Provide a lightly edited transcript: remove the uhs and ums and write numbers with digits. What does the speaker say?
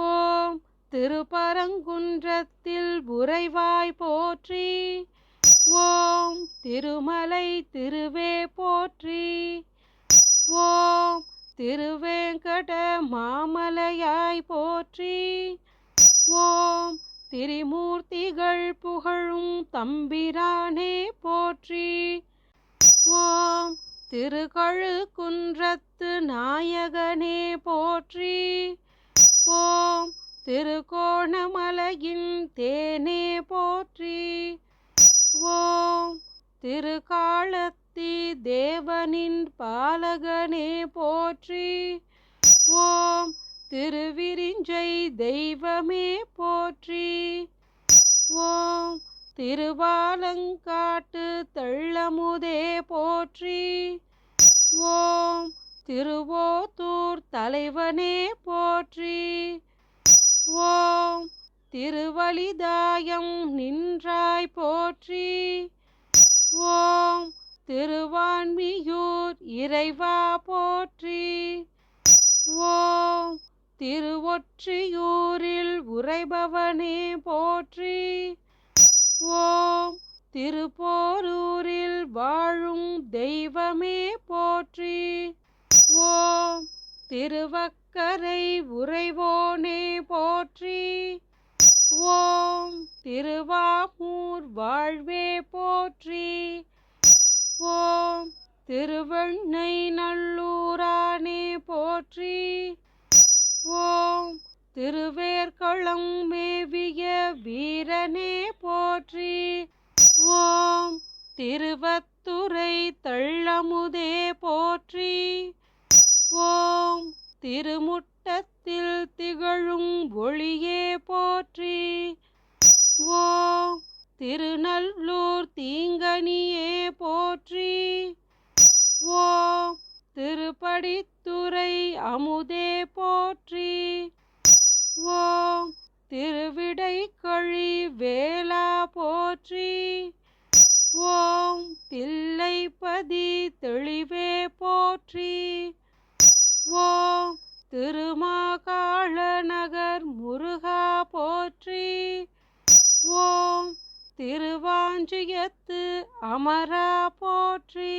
ஓம் திருப்பரங்குன்றத்தில் உறைவாய் போற்றி. ஓம் திருமலை திருவே போற்றி. ஓம் திருவேங்கட மாமலையாய் போற்றி. ஓம் திரிமூர்த்திகள் புகழும் தம்பிரானே போற்றி. ஓம் திருக்கழுக்குன்றத்து நாயகனே போற்றி. ஓம் திருகோணமலையின் தேனே போற்றி. ஓம் திருக்காலத்தி தேவனின் பாலகனே போற்றி. ஓம் திருவிரிஞ்சை தெய்வமே போற்றி. ஓம் திருவாலங்காட்டு தெள்ளமுதே போற்றி. ஓம் திருவோத்தூர் தலைவனே போற்றி. ஓம் திருவலிதாயம் நின்றாய் போற்றி. ஓம் திருவான்மியூர் இறைவா போற்றி. ஓம் திருவொற்றியூரில் உறைபவனே போற்றி. ஓம் திருப்போரூரில் வாழும் தெய்வமே போற்றி. ஓம் திருவக்கரை உறைவோனே போற்றி. ஓம் திருவாமூர் வாழ்வே போற்றி. ஓம் திருவெண்ணை நல்லூரானே போற்றி. ஓம் திருவேற்களம் மேவிய வீரனே போற்றி. ஓம் திருவத்துறை தெள்ளமுதே போற்றி. ஓம் திருமுட்டத்தில் திகழும் ஒளியே போற்றி. ஓம் திருநல்லூர் தீங்கனியே போற்றி. ஓம் திருப்படித்துறை அமுதே போற்றி. ஓம் திருவிடைக்கழி வேளா போற்றி. ஓம் தில்லைப்பதி தெளிவே போற்றி. ஓம் திருமாகாள நகர் முருகா போற்றி. ஓம் திருவாஞ்சியத்து அமரா போற்றி.